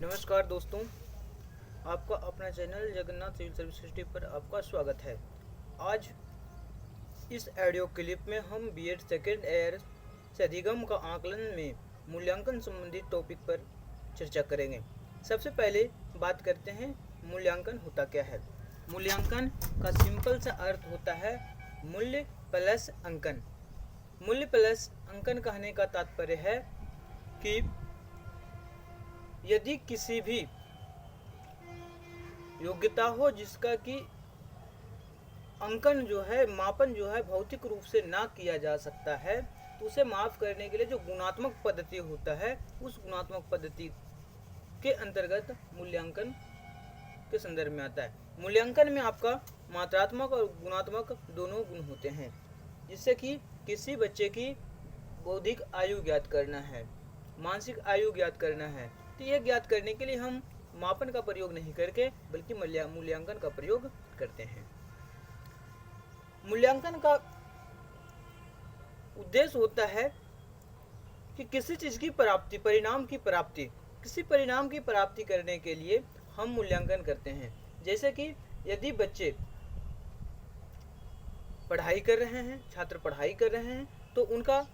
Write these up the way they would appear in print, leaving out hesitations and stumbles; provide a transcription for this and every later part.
नमस्कार दोस्तों, आपका अपना channel Jagannath civil service history पर आपका स्वागत है। आज इस ऑडियो क्लिप में हम बीएड सेकेंड ईयर से अधिगम का आकलन में मूल्यांकन संबंधित टॉपिक पर चर्चा करेंगे। सबसे पहले बात करते हैं मूल्यांकन होता क्या है। मूल्यांकन का सिंपल सा अर्थ होता है मूल्य प्लस अंकन। मूल्य प्लस अंकन कहने का तात्पर्य है कि यदि किसी भी योग्यता हो जिसका कि अंकन जो है, मापन जो है भौतिक रूप से ना किया जा सकता है, तो उसे माफ करने के लिए जो गुणात्मक पद्धति होता है, उस गुणात्मक पद्धति के अंतर्गत मूल्यांकन के संदर्भ में आता है। मूल्यांकन में आपका मात्रात्मक और गुणात्मक दोनों गुण होते हैं। जिससे कि किसी बच्चे की बौद्धिक आयु ज्ञात करना है, मानसिक आयु ज्ञात करना है, तो यह ज्ञात करने के लिए हम मापन का प्रयोग नहीं करके बल्कि मूल्यांकन का प्रयोग करते हैं। मूल्यांकन का उद्देश्य होता है कि किसी चीज की प्राप्ति, परिणाम की प्राप्ति, किसी परिणाम की प्राप्ति करने के लिए हम मूल्यांकन करते हैं। जैसे कि यदि बच्चे पढ़ाई कर रहे हैं, छात्र पढ़ाई कर रहे हैं, तो उनका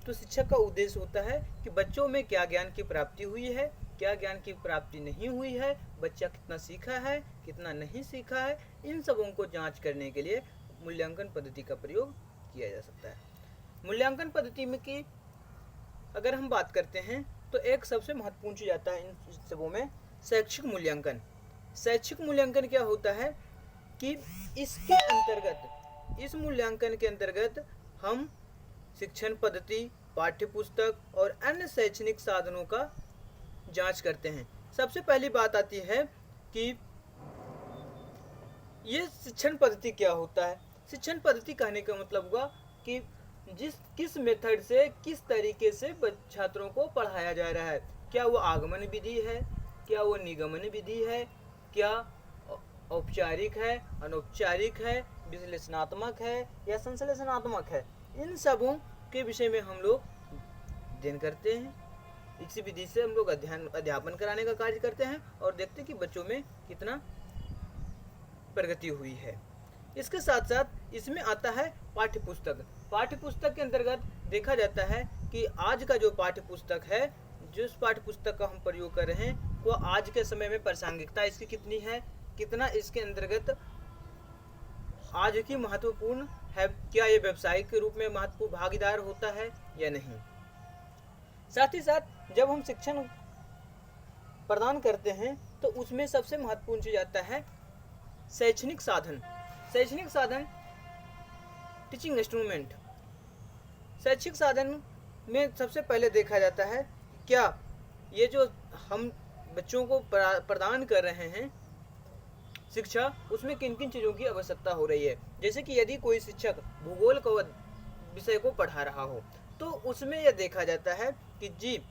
तो शिक्षक का उद्देश्य होता है कि बच्चों में क्या ज्ञान की प्राप्ति हुई है, क्या ज्ञान की प्राप्ति नहीं हुई है, बच्चा कितना सीखा है, कितना नहीं सीखा है, इन सबों को जांच करने के लिए मूल्यांकन पद्धति का प्रयोग किया जा सकता है। मूल्यांकन पद्धति में की अगर हम बात करते हैं तो एक सबसे महत्वपूर्ण चीज आता है इन सबों में, शैक्षिक मूल्यांकन। शैक्षिक मूल्यांकन क्या होता है कि इसके अंतर्गत, इस मूल्यांकन के अंतर्गत हम शिक्षण पद्धति, पाठ्य पुस्तक और अन्य शैक्षणिक साधनों का जांच करते हैं। सबसे पहली बात आती है कि ये शिक्षण पद्धति क्या होता है। शिक्षण पद्धति कहने का मतलब हुआ कि किस मेथड से, किस तरीके से छात्रों को पढ़ाया जा रहा है। क्या वो आगमन विधि है, क्या वो निगमन विधि है, क्या औपचारिक है, अनौपचारिक है, विश्लेषणात्मक है या संश्लेषणात्मक है। इन सबों के विषय में हम लोग अध्ययन करते हैं। इसी विधि से हम लोग अध्यापन कराने का कार्य करते हैं और देखते हैं कि बच्चों में कितना प्रगति हुई है। इसके साथ साथ इसमें आता है पाठ्य पुस्तक। पाठ्य पुस्तक के अंतर्गत देखा जाता है कि आज का जो पाठ्य पुस्तक है, जिस पाठ्य पुस्तक का हम प्रयोग कर रहे हैं, वो आज के समय में प्रासंगिकता इसकी कितनी है, कितना इसके अंतर्गत आज की महत्वपूर्ण है, क्या ये व्यवसायिक के रूप में महत्वपूर्ण भागीदार होता है या नहीं। साथ ही साथ जब हम शिक्षण प्रदान करते हैं तो उसमें सबसे महत्वपूर्ण चीज आता है शैक्षणिक साधन। शैक्षणिक साधन, टीचिंग इंस्ट्रूमेंट। शैक्षिक साधन में सबसे पहले देखा जाता है क्या ये जो हम बच्चों को प्रदान कर रहे हैं शिक्षा, उसमें किन किन चीज़ों की आवश्यकता हो रही है। जैसे कि यदि कोई शिक्षक भूगोल को विषय को पढ़ा रहा हो तो उसमें यह देखा जाता है कि जी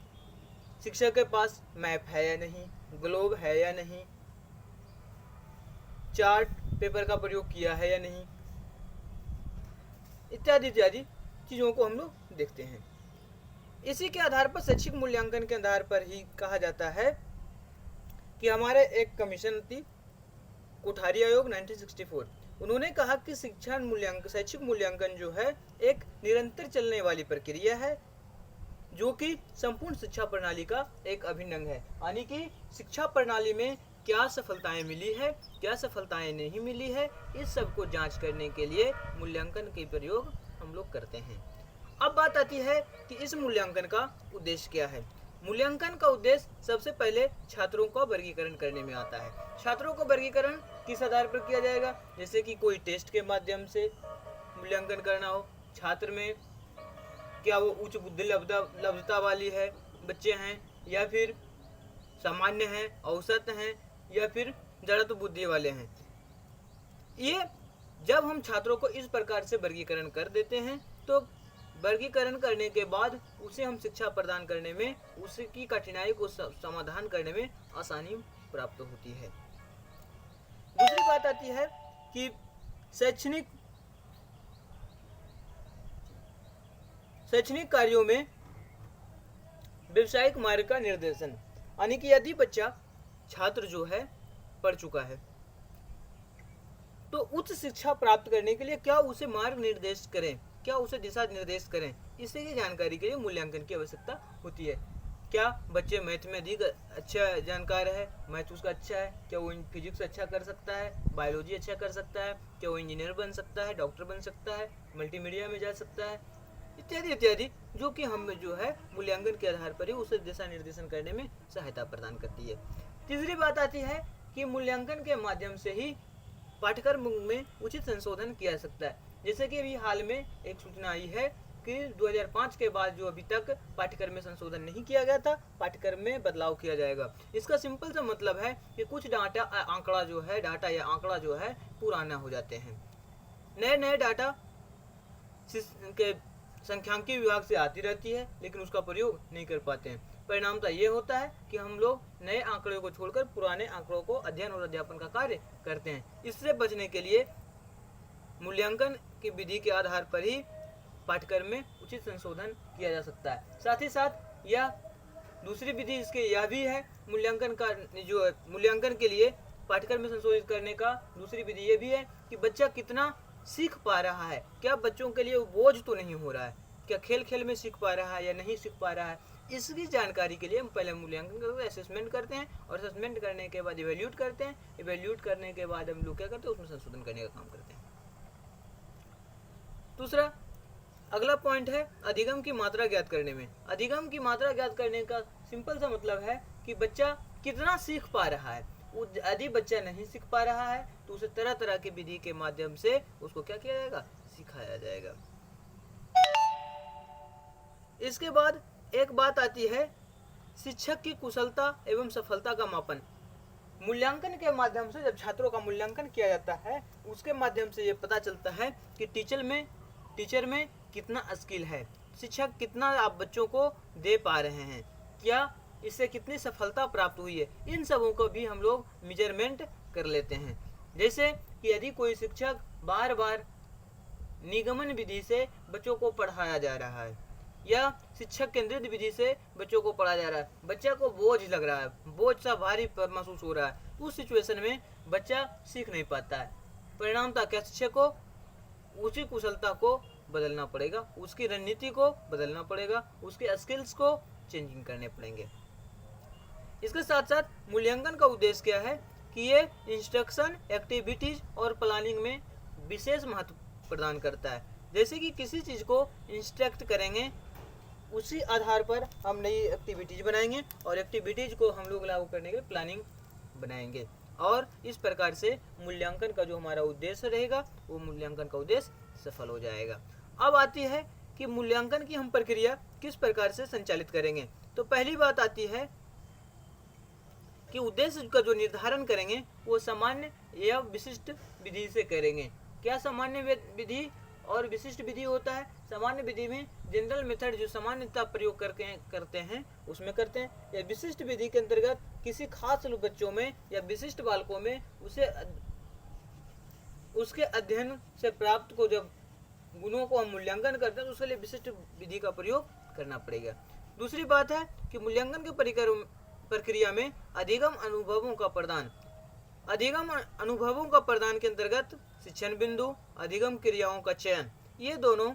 शिक्षक के पास मैप है या नहीं, ग्लोब है या नहीं, चार्ट पेपर का प्रयोग किया है या नहीं, इत्यादि इत्यादि चीज़ों को हम लोग देखते हैं। इसी के आधार पर शैक्षिक मूल्यांकन के आधार पर ही कहा जाता है कि हमारे एक कमीशन थी, कोठारी आयोग 1964, उन्होंने कहा कि शिक्षा मूल्यांकन, शैक्षिक मूल्यांकन जो है एक निरंतर चलने वाली प्रक्रिया है जो कि संपूर्ण शिक्षा प्रणाली का एक अभिन्न अंग है। यानी कि शिक्षा प्रणाली में क्या सफलताएं मिली है, क्या सफलताएं नहीं मिली है, इस सब को जांच करने के लिए मूल्यांकन के प्रयोग हम लोग करते हैं। अब बात आती है कि इस मूल्यांकन का उद्देश्य क्या है। मूल्यांकन का उद्देश्य सबसे पहले छात्रों का वर्गीकरण करने में आता है। छात्रों को वर्गीकरण किस आधार पर किया जाएगा, जैसे कि कोई टेस्ट के माध्यम से मूल्यांकन करना हो, छात्र में क्या वो उच्च बुद्धि लब्धता वाली है बच्चे हैं, या फिर सामान्य हैं, औसत हैं, या फिर जड़त्व बुद्धि वाले हैं। ये जब हम छात्रों को इस प्रकार से वर्गीकरण कर देते हैं तो वर्गीकरण करने के बाद उसे हम शिक्षा प्रदान करने में, उसकी कठिनाई को समाधान करने में आसानी प्राप्त होती है। दूसरी बात आती है कि शैक्षणिक कार्यों में व्यवसायिक मार्ग का निर्देशन। यानी कि यदि बच्चा छात्र जो है पढ़ चुका है तो उच्च शिक्षा प्राप्त करने के लिए क्या उसे मार्ग निर्देश करें, क्या उसे दिशा निर्देश करें, इससे की जानकारी के लिए मूल्यांकन की आवश्यकता होती है। क्या बच्चे मैथ में अधिक अच्छा जानकार है, मैथ उसका अच्छा है, क्या वो फिजिक्स अच्छा कर सकता है, बायोलॉजी अच्छा कर सकता है, क्या वो इंजीनियर बन सकता है, डॉक्टर बन सकता है, मल्टीमीडिया में जा सकता है, इत्यादि इत्यादि, जो कि हम जो है मूल्यांकन के आधार पर ही उसे दिशा निर्देशन करने में सहायता प्रदान करती है। तीसरी बात आती है कि मूल्यांकन के माध्यम से ही पाठ्यक्रम में उचित संशोधन किया जा सकता है। जैसे कि अभी हाल में एक सूचना आई है कि 2005 के बाद जो अभी तक पाठ्यक्रम में संशोधन नहीं किया गया था, पाठ्यक्रम में बदलाव किया जाएगा। इसका सिंपल सा मतलब है कि कुछ डाटा या आंकड़ा जो है पुराना हो जाते हैं। नए डाटा के संख्यांकी विभाग से आती रहती है, लेकिन उसका प्रयोग नहीं कर पाते हैं। परिणामतः ये होता है कि हम लोग नए आंकड़ों को छोड़कर पुराने आंकड़ों को अध्ययन और अध्यापन का कार्य करते हैं। इससे बचने के लिए मूल्यांकन की विधि के आधार पर ही पाठ्यक्रम में उचित संशोधन किया जा सकता है। साथ ही साथ यह दूसरी विधि इसके यह भी है, मूल्यांकन के लिए पाठ्यक्रम में संशोधित करने का दूसरी विधि ये भी है कि बच्चा कितना सीख पा रहा है, क्या बच्चों के लिए बोझ तो नहीं हो रहा है, क्या खेल खेल में सीख पा रहा है या नहीं सीख पा रहा है, इसकी जानकारी के लिए हम पहले मूल्यांकन करते हैं, असेसमेंट करते हैं, और असेसमेंट करने के बाद इवेल्यूट करते हैं, इवेल्यूट करने के बाद हम लोग क्या करते हैं, उसमें संशोधन करने का काम करते हैं। दूसरा अगला पॉइंट है अधिगम की मात्रा ज्ञात करने में। अधिगम की मात्रा ज्ञात करने का सिंपल सा मतलब है कि बच्चा कितना सीख पा रहा है। यदि बच्चा नहीं सीख पा रहा है तो उसे तरह तरह की विधि के माध्यम से उसको क्या किया जाएगा, सिखाया जाएगा। इसके बाद एक बात आती है शिक्षक की कुशलता एवं सफलता का मापन। मूल्यांकन के माध्यम से जब छात्रों का मूल्यांकन किया जाता है उसके माध्यम से ये पता चलता है कि टीचर में कितना स्किल है, शिक्षक कितना आप बच्चों को दे पा रहे हैं, क्या इससे कितनी सफलता प्राप्त हुई है, इन सबों को भी हम लोग मेजरमेंट कर लेते हैं। जैसे कि यदि कोई शिक्षक बार बार निगमन विधि से बच्चों को पढ़ाया जा रहा है या शिक्षक केंद्रित विधि से बच्चों को पढ़ाया जा रहा है, बच्चा को बोझ लग रहा है, बोझ सा भारी महसूस हो रहा है, उस सिचुएशन में बच्चा सीख नहीं पाता है। परिणामतः क्या शिक्षक को उसकी कुशलता को बदलना पड़ेगा, उसकी रणनीति को बदलना पड़ेगा, उसके स्किल्स को चेंजिंग करने पड़ेंगे। इसके साथ साथ मूल्यांकन का उद्देश्य क्या है कि ये इंस्ट्रक्शन, एक्टिविटीज और प्लानिंग में विशेष महत्व प्रदान करता है। जैसे कि किसी चीज को इंस्ट्रक्ट करेंगे, उसी आधार पर हम नई एक्टिविटीज बनाएंगे और एक्टिविटीज को हम लोग लागू करने के लिए प्लानिंग बनाएंगे, और इस प्रकार से मूल्यांकन का जो हमारा उद्देश्य रहेगा वो मूल्यांकन का उद्देश्य सफल हो जाएगा। अब आती है कि मूल्यांकन की हम प्रक्रिया किस प्रकार से संचालित करेंगे। तो पहली बात आती है कि उद्देश्य का जो निर्धारण करेंगे वो सामान्य या विशिष्ट विधि से करेंगे। क्या सामान्य विधि और विशिष्ट विधि होता है? सामान्य विधि में जनरल मेथड जो सामान्यतः प्रयोग करते हैं उसमें करते हैं, या विशिष्ट विधि के अंतर्गत किसी खास बच्चों में या विशिष्ट बालकों में उसके अध्ययन से प्राप्त को जब गुणों को हम मूल्यांकन करते हैं तो उसके लिए विशिष्ट विधि का प्रयोग करना पड़ेगा। दूसरी बात है कि मूल्यांकन की प्रक्रिया में अधिगम अनुभवों का प्रदान के अंतर्गत शिक्षण बिंदु, अधिगम क्रियाओं का चयन, ये दोनों